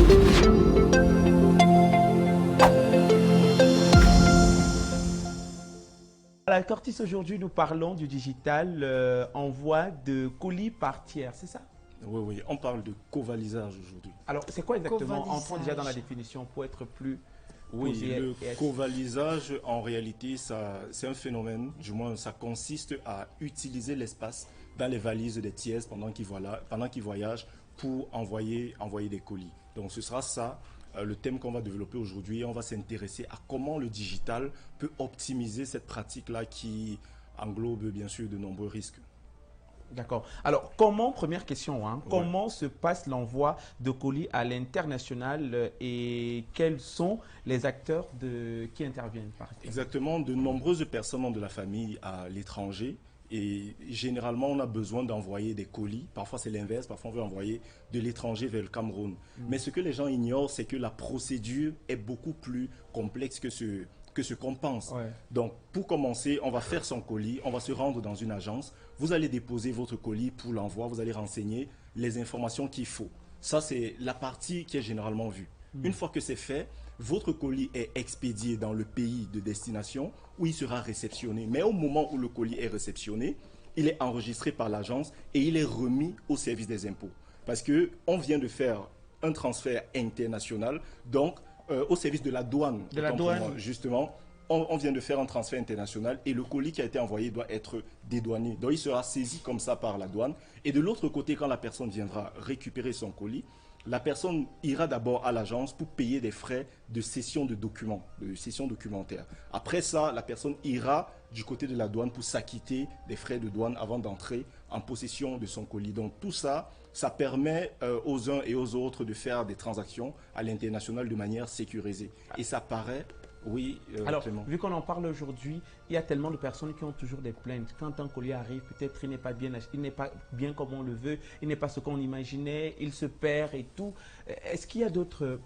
À la Cortis, aujourd'hui, nous parlons du digital envoi de colis par tiers, c'est ça? Oui, oui, on parle de covalisage aujourd'hui. Alors, c'est quoi exactement? Covalisage. Entrons déjà dans la définition pour être plus Oui, posé. le covalisage, en réalité, c'est un phénomène, du moins, ça consiste à utiliser l'espace dans les valises des tiers pendant qu'ils voyagent pour envoyer des colis. Donc, ce sera ça. Le thème qu'on va développer aujourd'hui, on va s'intéresser à comment le digital peut optimiser cette pratique-là qui englobe bien sûr de nombreux risques. D'accord. Alors, première question, comment se passe l'envoi de colis à l'international et quels sont les acteurs qui interviennent par exemple? Exactement, de nombreuses personnes ont de la famille à l'étranger. Et généralement, on a besoin d'envoyer des colis. Parfois, c'est l'inverse. Parfois, on veut envoyer de l'étranger vers le Cameroun. Mais ce que les gens ignorent, c'est que la procédure est beaucoup plus complexe que ce qu'on pense. Ouais. Donc, pour commencer, on va faire son colis. On va se rendre dans une agence. Vous allez déposer votre colis pour l'envoi. Vous allez renseigner les informations qu'il faut. Ça, c'est la partie qui est généralement vue. Une fois que c'est fait, votre colis est expédié dans le pays de destination où il sera réceptionné. Mais au moment où le colis est réceptionné, il est enregistré par l'agence et il est remis au service des impôts. Parce qu'on vient de faire un transfert international, donc au service de la douane. De la douane. Justement, on vient de faire un transfert international et le colis qui a été envoyé doit être dédouané. Donc il sera saisi comme ça par la douane. Et de l'autre côté, quand la personne viendra récupérer son colis, la personne ira d'abord à l'agence pour payer des frais de cession de documents, de cession documentaire. Après ça, la personne ira du côté de la douane pour s'acquitter des frais de douane avant d'entrer en possession de son colis. Donc tout ça, ça permet aux uns et aux autres de faire des transactions à l'international de manière sécurisée. Et ça paraît... Oui, alors, Clément. vu qu'on en parle aujourd'hui, il y a tellement de personnes qui ont toujours des plaintes. Quand un colis arrive, peut-être il n'est pas bien, il n'est pas bien comme on le veut, il n'est pas ce qu'on imaginait, il se perd et tout. Est-ce qu'il y a d'autres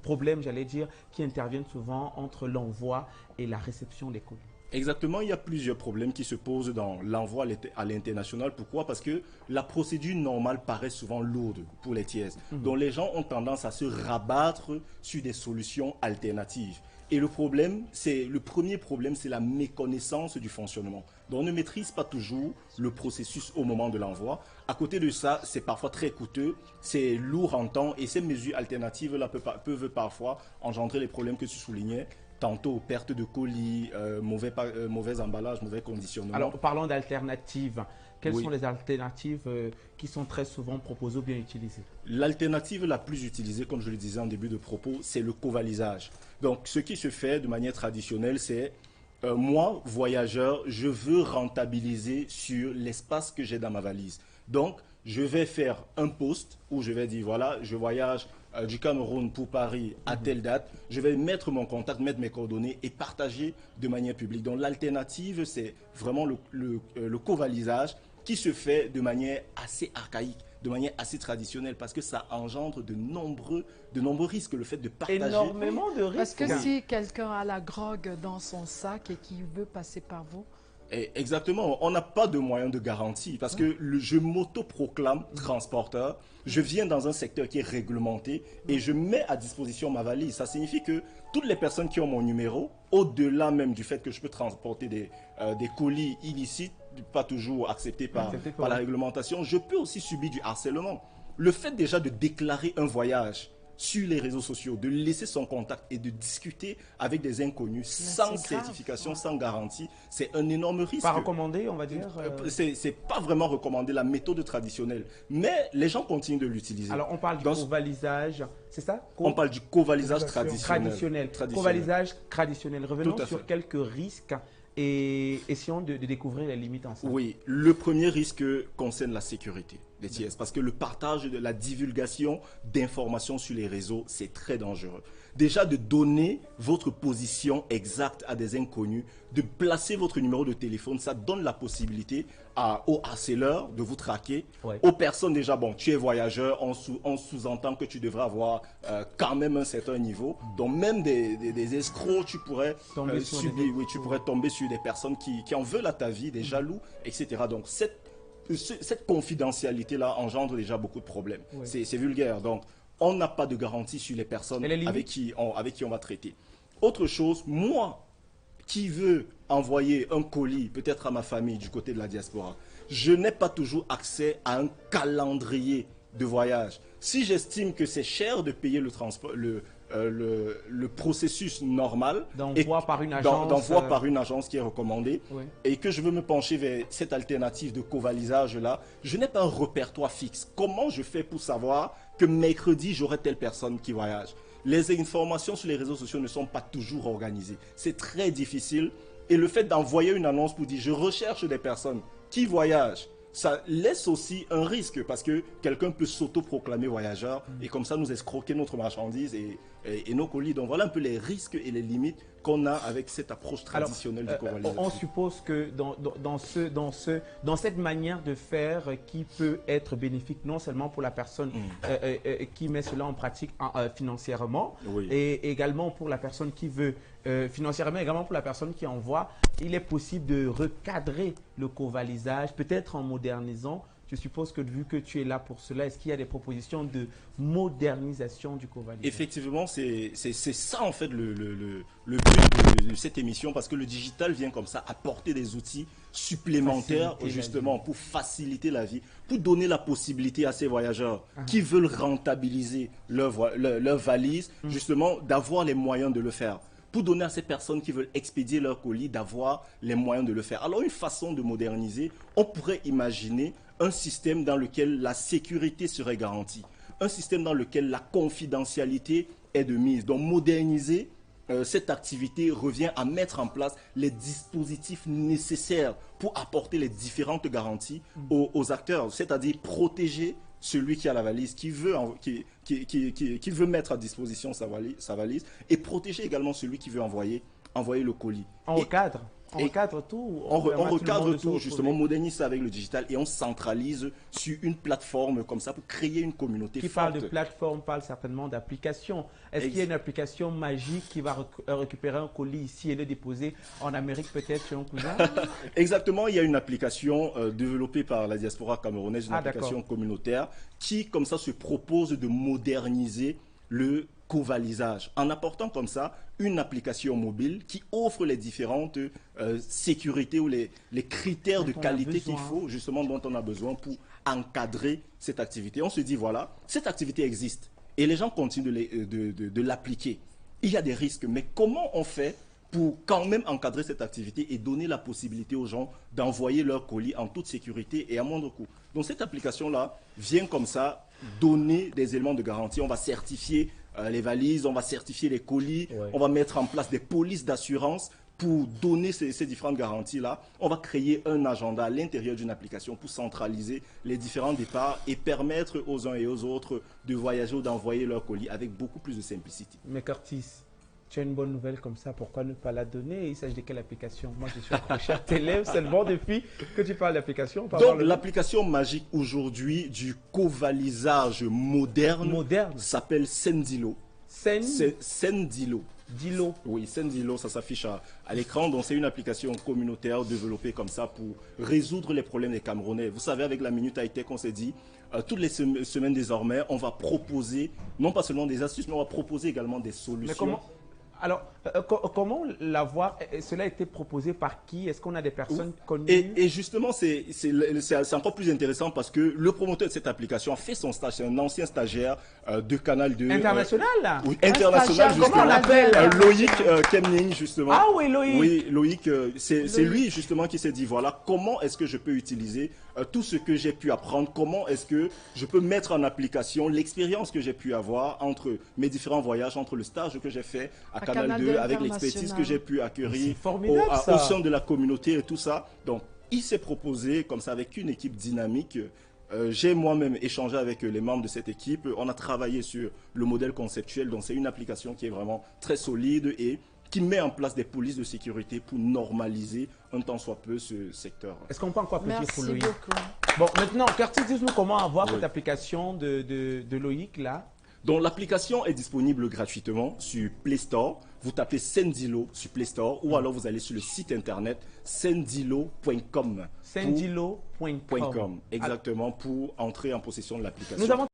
problèmes, j'allais dire, qui interviennent souvent entre l'envoi et la réception des colis? Exactement, il y a plusieurs problèmes qui se posent dans l'envoi à l'international. Pourquoi? Parce que la procédure normale paraît souvent lourde pour les tiers. Donc les gens ont tendance à se rabattre sur des solutions alternatives. Et le premier problème, c'est la méconnaissance du fonctionnement. Donc on ne maîtrise pas toujours le processus au moment de l'envoi. À côté de ça, c'est parfois très coûteux, c'est lourd en temps et ces mesures alternatives-là peuvent parfois engendrer les problèmes que tu soulignais. Tantôt perte de colis, mauvais emballage, mauvais conditionnement. Alors, parlons d'alternatives. Quelles sont les alternatives qui sont très souvent proposées ou bien utilisées? L'alternative la plus utilisée, comme je le disais en début de propos, c'est le covalisage. Donc, ce qui se fait de manière traditionnelle, c'est moi, voyageur, je veux rentabiliser sur l'espace que j'ai dans ma valise. Donc, je vais faire un post où je vais dire, voilà, je voyage du Cameroun pour Paris à telle date. Je vais mettre mon contact, mettre mes coordonnées et partager de manière publique. Donc, l'alternative, c'est vraiment le covalisage qui se fait de manière assez archaïque, de manière assez traditionnelle, parce que ça engendre de nombreux risques, le fait de partager. Énormément de risques. Parce que si quelqu'un a la grogue dans son sac et qu'il veut passer par vous, Exactement, on n'a pas de moyen de garantie parce que je m'autoproclame transporteur, je viens dans un secteur qui est réglementé et je mets à disposition ma valise. Ça signifie que toutes les personnes qui ont mon numéro, au-delà même du fait que je peux transporter des colis illicites, pas toujours acceptés par la réglementation, je peux aussi subir du harcèlement. Le fait déjà de déclarer un voyage sur les réseaux sociaux, de laisser son contact et de discuter avec des inconnus sans certification, sans garantie, c'est un énorme risque. Pas recommandé, on va dire. C'est pas vraiment recommandé, la méthode traditionnelle, mais les gens continuent de l'utiliser. Alors on parle du covalisage, c'est ça? On parle du covalisage traditionnel. Covalisage traditionnel. Revenons Tout à sur fait. quelques risques et essayons de découvrir les limites ensemble. Oui, le premier risque concerne la sécurité des tiers, parce que le partage de la divulgation d'informations sur les réseaux, c'est très dangereux. Déjà de donner votre position exacte à des inconnus, de placer votre numéro de téléphone, ça donne la possibilité aux harceleurs de vous traquer. Ouais. Aux personnes déjà, bon, tu es voyageur, on sous-entend que tu devrais avoir quand même un certain niveau. Donc même des escrocs, tu pourrais subir, oui, tu pourrais tomber sur des personnes qui en veulent à ta vie, des jaloux, etc. Donc cette confidentialité-là engendre déjà beaucoup de problèmes. Ouais. C'est vulgaire. Donc on n'a pas de garantie sur les personnes Et les limites? avec qui on va traiter. Autre chose, moi, qui veux envoyer un colis, peut-être à ma famille du côté de la diaspora, je n'ai pas toujours accès à un calendrier de voyage. Si j'estime que c'est cher de payer le transport, le processus normal d'envoi par une agence, d'envoi par une agence qui est recommandée, oui, et que je veux me pencher vers cette alternative de covalisage-là, je n'ai pas un répertoire fixe. Comment je fais pour savoir que mercredi, j'aurai telle personne qui voyage? Les informations sur les réseaux sociaux ne sont pas toujours organisées. C'est très difficile. Et le fait d'envoyer une annonce pour dire « je recherche des personnes qui voyagent », ça laisse aussi un risque parce que quelqu'un peut s'autoproclamer voyageur et comme ça nous escroquer notre marchandise et nos colis. Donc voilà un peu les risques et les limites qu'on a avec cette approche traditionnelle du covalisage. On suppose que dans cette manière de faire qui peut être bénéfique non seulement pour la personne qui met cela en pratique financièrement, Oui. et également pour la personne qui veut financièrement, également pour la personne qui envoie, il est possible de recadrer le covalisage, peut-être en modernisant. Je suppose que vu que tu es là pour cela, est-ce qu'il y a des propositions de modernisation du covalisage? Effectivement, c'est ça en fait le but de cette émission, parce que le digital vient comme ça apporter des outils supplémentaires justement pour faciliter la vie, pour donner la possibilité à ces voyageurs qui veulent rentabiliser leur valise, justement d'avoir les moyens de le faire. Pour donner à ces personnes qui veulent expédier leur colis d'avoir les moyens de le faire. Alors une façon de moderniser, on pourrait imaginer un système dans lequel la sécurité serait garantie, un système dans lequel la confidentialité est de mise. Donc moderniser cette activité revient à mettre en place les dispositifs nécessaires pour apporter les différentes garanties aux acteurs, c'est-à-dire protéger celui qui a la valise, qui veut mettre à disposition sa valise, et protéger également celui qui veut envoyer le colis. On recadre tout. On recadre tout, justement, modernise ça avec le digital et on centralise sur une plateforme comme ça pour créer une communauté forte. Qui parle de plateforme, parle certainement d'application. Est-ce qu'il y a une application magique qui va récupérer un colis ici et le déposer en Amérique peut-être chez un cousin? Exactement, il y a une application développée par la diaspora camerounaise, une application communautaire qui, comme ça, se propose de moderniser le covalisage en apportant comme ça une application mobile qui offre les différentes sécurités ou les critères de qualité qu'il faut, justement, dont on a besoin pour encadrer cette activité. On se dit, voilà, cette activité existe et les gens continuent de l'appliquer. Il y a des risques, mais comment on fait pour quand même encadrer cette activité et donner la possibilité aux gens d'envoyer leur colis en toute sécurité et à moindre coût? Donc cette application-là vient comme ça donner des éléments de garantie. On va certifier les valises, on va certifier les colis, on va mettre en place des polices d'assurance pour donner ces différentes garanties-là. On va créer un agenda à l'intérieur d'une application pour centraliser les différents départs et permettre aux uns et aux autres de voyager ou d'envoyer leur colis avec beaucoup plus de simplicité. Mais Curtis, tu as une bonne nouvelle comme ça, pourquoi ne pas la donner? Il s'agit de quelle application? Moi, je suis accroché à tes lèvres seulement depuis que tu parles d'application. Donc, l'application magique aujourd'hui du covalisage moderne s'appelle Sendilo. Sendilo. Dilo. Oui, Sendilo, ça s'affiche à l'écran. Donc, c'est une application communautaire développée comme ça pour résoudre les problèmes des Camerounais. Vous savez, avec la Minute High-Tech, on s'est dit, toutes les semaines désormais, on va proposer, non pas seulement des astuces, mais on va proposer également des solutions. Alors, comment l'avoir? Cela a été proposé par qui? Est-ce qu'on a des personnes connues? Et justement, c'est encore plus intéressant parce que le promoteur de cette application a fait son stage. C'est un ancien stagiaire de Canal 2. International? Oui, international, justement. Comment on l'appelle? Loïc Kemning, justement. Ah oui, Loïc. Oui, Loïc, c'est lui, justement, qui s'est dit, voilà, comment est-ce que je peux utiliser tout ce que j'ai pu apprendre? Comment est-ce que je peux mettre en application l'expérience que j'ai pu avoir entre mes différents voyages, entre le stage que j'ai fait à Canal 2, avec l'expertise que j'ai pu acquérir au sein de la communauté et tout ça. Donc, il s'est proposé comme ça avec une équipe dynamique. J'ai moi-même échangé avec les membres de cette équipe. On a travaillé sur le modèle conceptuel. Donc, c'est une application qui est vraiment très solide et qui met en place des polices de sécurité pour normaliser un tant soit peu ce secteur. Est-ce qu'on peut encore appliquer pour Loïc? Merci beaucoup. Bon, maintenant, Curtis, dis-nous comment avoir cette application de Loïc là. Donc l'application est disponible gratuitement sur Play Store. Vous tapez Sendilo sur Play Store ou alors vous allez sur le site internet sendilo.com. Sendilo.com. Exactement, pour entrer en possession de l'application. Nous avons